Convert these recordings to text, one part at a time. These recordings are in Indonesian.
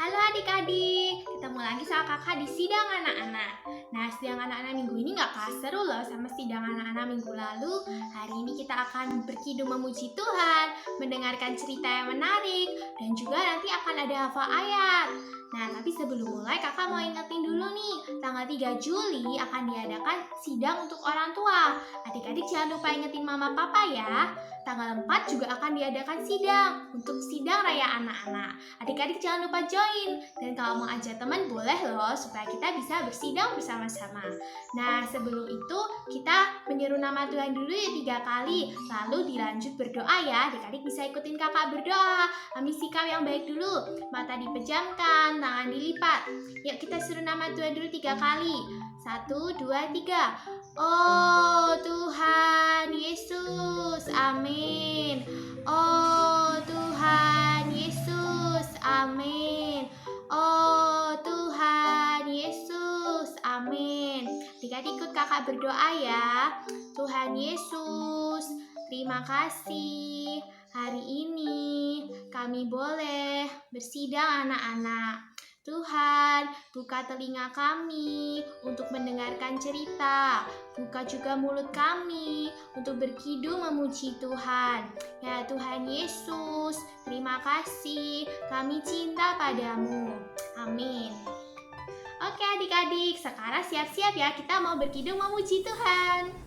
Halo adik-adik, ketemu lagi sama kakak di Sidang Anak-anak. Nah, Sidang Anak-anak minggu ini gak kalah seru loh sama Sidang Anak-anak minggu lalu. Hari ini kita akan berkidung memuji Tuhan, mendengarkan cerita yang menarik, dan juga nanti akan ada hafal ayat. Nah, tapi sebelum mulai kakak mau ingetin dulu nih, tanggal 3 Juli akan diadakan sidang untuk orang tua. Adik-adik jangan lupa ingetin mama papa ya. Tanggal 4 juga akan diadakan sidang untuk sidang raya anak-anak. Adik-adik jangan lupa join. Dan kalau mau ajak teman boleh loh supaya kita bisa bersidang bersama-sama. Nah, sebelum itu kita menyeru nama Tuhan dulu ya 3 kali. Lalu dilanjut berdoa ya. Adik-adik bisa ikutin kakak berdoa. Ambil sikap yang baik dulu. Mata dipejamkan, tangan dilipat. Yuk kita suruh nama Tuhan dulu 3 kali. 1, 2, 3. Oh Tuhan Yesus, amin. Oh Tuhan Yesus, amin. Oh Tuhan Yesus, amin. Adik-adik ikut kakak berdoa ya. Tuhan Yesus, terima kasih. Hari ini kami boleh bersidang anak-anak. Tuhan, buka telinga kami untuk mendengarkan cerita. Buka juga mulut kami untuk berkidung memuji Tuhan. Ya Tuhan Yesus, terima kasih. Kami cinta padamu. Amin. Oke adik-adik, sekarang siap-siap ya. Kita mau berkidung memuji Tuhan.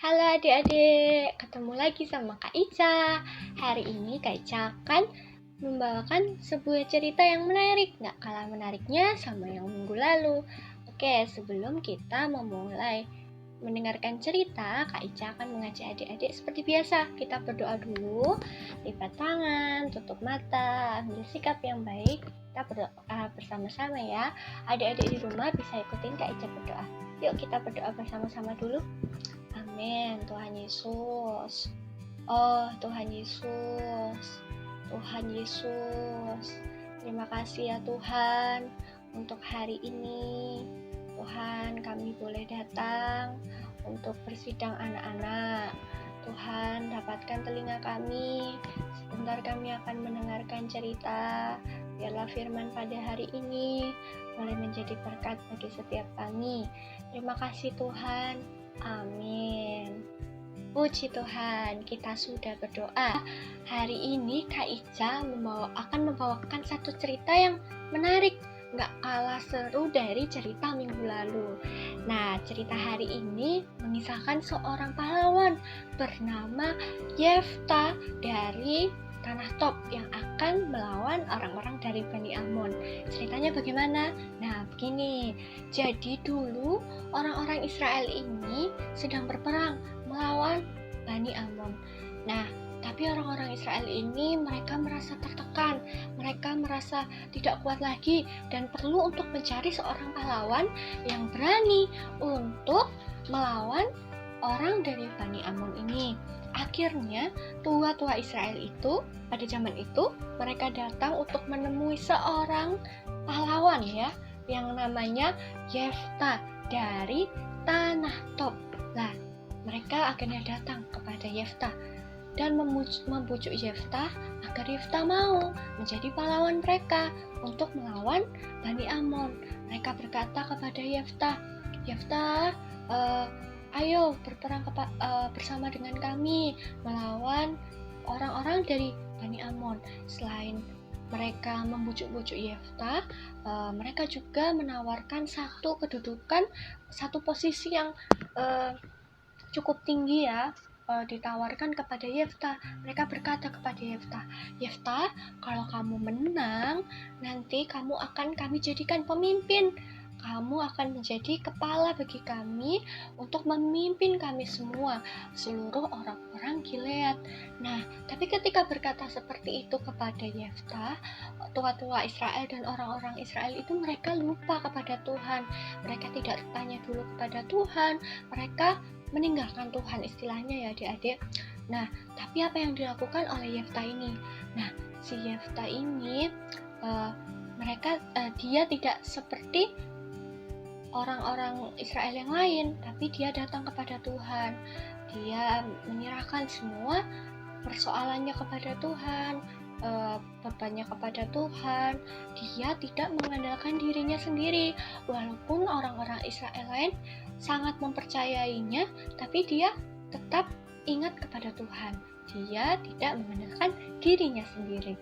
Halo adik-adik, ketemu lagi sama Kak Ica. Hari ini Kak Ica akan membawakan sebuah cerita yang menarik, gak kalah menariknya sama yang minggu lalu. Oke, sebelum kita memulai mendengarkan cerita, Kak Ica akan mengajak adik-adik seperti biasa. Kita berdoa dulu, lipat tangan, tutup mata, ambil sikap yang baik. Kita berdoa bersama-sama ya. Adik-adik di rumah bisa ikutin Kak Ica berdoa. Yuk kita berdoa bersama-sama dulu. Amin. Tuhan Yesus. Oh Tuhan Yesus. Tuhan Yesus. Terima kasih ya Tuhan untuk hari ini. Tuhan, kami boleh datang untuk bersidang anak-anak. Tuhan, dapatkan telinga kami. Sebentar kami akan mendengarkan cerita. Biarlah firman pada hari ini boleh menjadi berkat bagi setiap kami. Terima kasih Tuhan. Amin. Puji Tuhan, kita sudah berdoa. Hari ini Kak Ica akan membawakan satu cerita yang menarik, gak kalah seru dari cerita minggu lalu. Nah, cerita hari ini mengisahkan seorang pahlawan bernama Yefta dari Tanah Tob yang akan melawan orang-orang dari Bani Amon. Ceritanya bagaimana? Nah, begini. Jadi dulu orang-orang Israel ini sedang berperang melawan Bani Amon. Nah, tapi orang-orang Israel ini mereka merasa tertekan, mereka merasa tidak kuat lagi dan perlu untuk mencari seorang pahlawan yang berani untuk melawan orang dari Bani Amon ini. Akhirnya tua-tua Israel itu pada zaman itu mereka datang untuk menemui seorang pahlawan ya yang namanya Yefta dari tanah Tob. Nah, mereka akhirnya datang kepada Yefta dan membujuk Yefta agar Yefta mau menjadi pahlawan mereka untuk melawan Bani Amon. Mereka berkata kepada Yefta, "Yefta, ayo berperang bersama dengan kami melawan orang-orang dari Bani Amon." Selain mereka membujuk-bujuk Yefta, mereka juga menawarkan satu kedudukan, satu posisi yang cukup tinggi ya, ditawarkan kepada Yefta. Mereka berkata kepada Yefta, "Yefta, kalau kamu menang, nanti kamu akan kami jadikan pemimpin. Kamu akan menjadi kepala bagi kami untuk memimpin kami semua, seluruh orang-orang Gilead." Nah, tapi ketika berkata seperti itu kepada Yefta, tua-tua Israel dan orang-orang Israel itu mereka lupa kepada Tuhan. Mereka tidak bertanya dulu kepada Tuhan. Mereka meninggalkan Tuhan istilahnya ya adik-adik. Nah, tapi apa yang dilakukan oleh Yefta ini? Nah, si Yefta ini dia tidak seperti orang-orang Israel yang lain, tapi dia datang kepada Tuhan. Dia menyerahkan semua persoalannya kepada Tuhan, bebannya kepada Tuhan. Dia tidak mengandalkan dirinya sendiri, walaupun orang-orang Israel lain sangat mempercayainya, tapi dia tetap ingat kepada Tuhan. Dia tidak mengandalkan dirinya sendiri.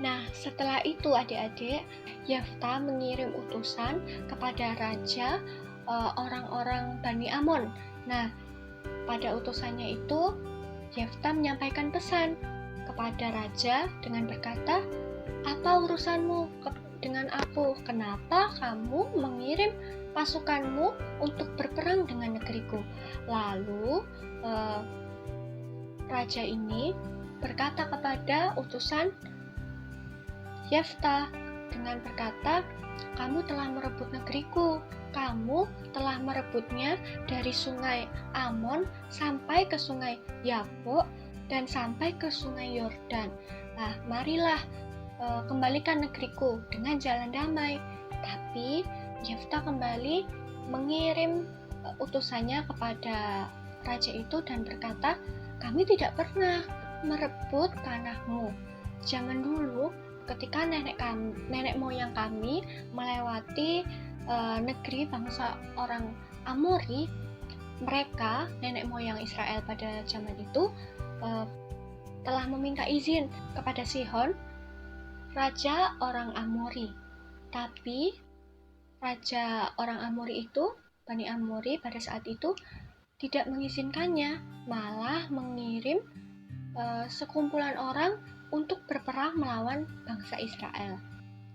Nah, setelah itu adik-adik, Yefta mengirim utusan kepada raja orang-orang Bani Amon. Nah, pada utusannya itu Yefta menyampaikan pesan kepada raja dengan berkata, "Apa urusanmu dengan aku? Kenapa kamu mengirim pasukanmu untuk berperang dengan negeriku?" Lalu raja ini berkata kepada utusan Yefta dengan berkata, "Kamu telah merebut negeriku. Kamu telah merebutnya dari sungai Amon sampai ke sungai Yabok dan sampai ke sungai Yordan. Nah, marilah kembalikan negeriku dengan jalan damai." Tapi Yefta kembali mengirim utusannya kepada raja itu dan berkata, "Kami tidak pernah merebut tanahmu. Zaman dulu ketika nenek moyang kami melewati negeri bangsa orang Amori, mereka nenek moyang Israel pada zaman itu telah meminta izin kepada Sihon, raja orang Amori. Tapi raja orang Amori itu, Bani Amori pada saat itu tidak mengizinkannya, malah mengirim sekumpulan orang untuk berperang melawan bangsa Israel.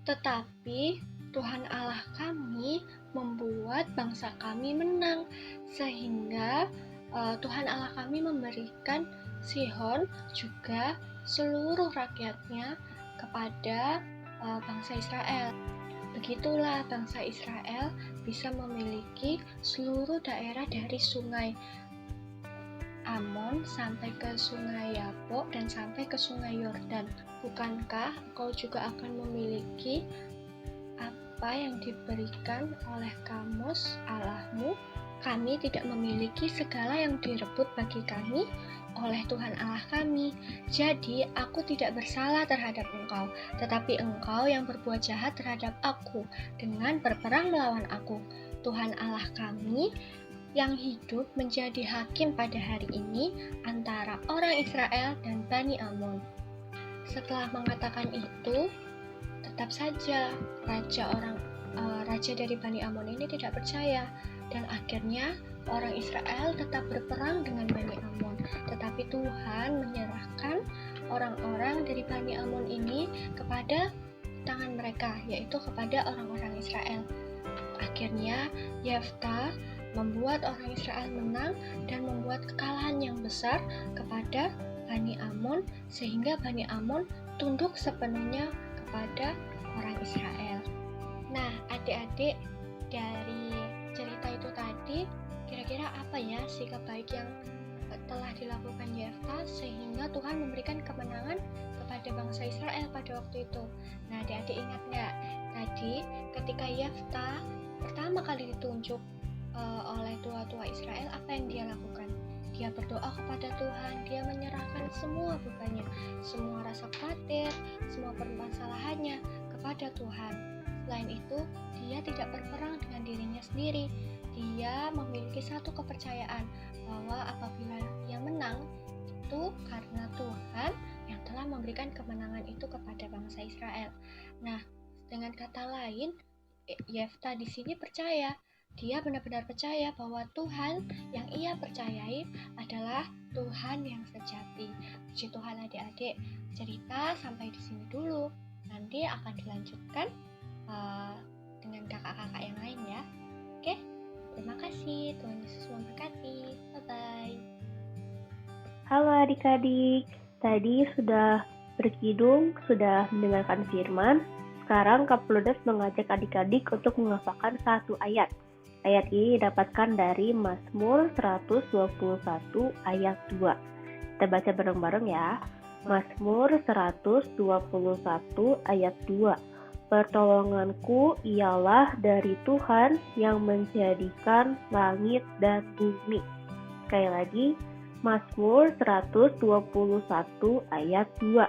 Tetapi Tuhan Allah kami membuat bangsa kami menang, sehingga Tuhan Allah kami memberikan Sihon juga seluruh rakyatnya kepada bangsa Israel. Begitulah bangsa Israel bisa memiliki seluruh daerah dari sungai Amon sampai ke sungai Yabok dan sampai ke sungai Yordan. Bukankah engkau juga akan memiliki apa yang diberikan oleh Kamus Allahmu? Kami tidak memiliki segala yang direbut bagi kami oleh Tuhan Allah kami. Jadi aku tidak bersalah terhadap engkau, tetapi engkau yang berbuat jahat terhadap aku dengan berperang melawan aku. Tuhan Allah kami yang hidup menjadi hakim pada hari ini antara orang Israel dan Bani Amon." Setelah mengatakan itu, tetap saja raja dari Bani Amon ini tidak percaya, dan akhirnya orang Israel tetap berperang dengan Bani Amon. Tetapi Tuhan menyerahkan orang-orang dari Bani Amon ini kepada tangan mereka, yaitu kepada orang-orang Israel. Akhirnya Yefta membuat orang Israel menang dan membuat kekalahan yang besar kepada Bani Amon, sehingga Bani Amon tunduk sepenuhnya kepada orang Israel. Nah, adik-adik, dari cerita itu tadi Kira-kira apa ya sikap baik yang telah dilakukan Yefta sehingga Tuhan memberikan kemenangan kepada bangsa Israel pada waktu itu? Nah, adik-adik ingat nggak? Tadi ketika Yefta pertama kali ditunjuk oleh tua-tua Israel, apa yang dia lakukan? Dia berdoa kepada Tuhan, dia menyerahkan semua bebannya, semua rasa khawatir, semua permasalahannya kepada Tuhan. Selain itu, dia tidak berperang dengan dirinya sendiri. Dia memiliki satu kepercayaan bahwa apabila dia menang, itu karena Tuhan yang telah memberikan kemenangan itu kepada bangsa Israel. Nah, dengan kata lain, Yefta di sini percaya. Dia benar-benar percaya bahwa Tuhan yang ia percayai adalah Tuhan yang sejati. Puji Tuhan adik-adik, cerita sampai di sini dulu. Nanti akan dilanjutkan dengan kakak-kakak yang lain ya. Oke, terima kasih. Tuhan Yesus memberkati. Bye-bye. Halo adik-adik, tadi sudah berkidung, sudah mendengarkan firman. Sekarang Kak Pludes mengajak adik-adik untuk menghafalkan satu ayat. Ayat ini didapatkan dari Mazmur 121 ayat 2. Kita baca bareng-bareng ya. Mazmur 121 ayat 2. Pertolonganku ialah dari Tuhan yang menjadikan langit dan bumi. Sekali lagi, Mazmur 121 ayat 2.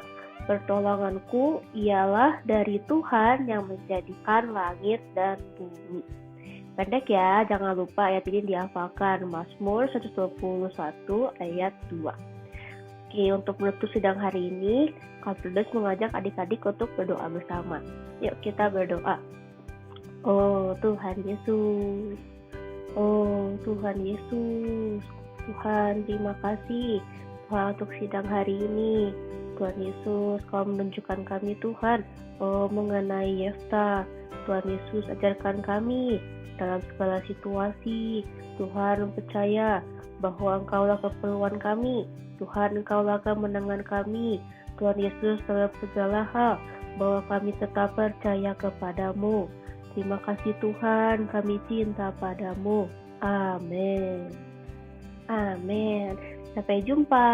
Pertolonganku ialah dari Tuhan yang menjadikan langit dan bumi. Pendek ya, jangan lupa ayat ini dihafalkan. Mazmur 121 ayat 2. Oke, untuk menutup sidang hari ini, Kak Pludes mengajak adik-adik untuk berdoa bersama. Yuk kita berdoa. Oh Tuhan Yesus, oh Tuhan Yesus, Tuhan terima kasih Tuhan untuk sidang hari ini. Tuhan Yesus, Kau menunjukkan kami Tuhan, mengenai Yefta. Tuhan Yesus, ajarkan kami dalam segala situasi. Tuhan percaya bahwa Engkaulah keperluan kami. Tuhan, Engkaulah kemenangan kami. Tuhan Yesus, dalam segala hal, bahwa kami tetap percaya kepadamu. Terima kasih Tuhan, kami cinta padamu. Amin. Amin. Sampai jumpa.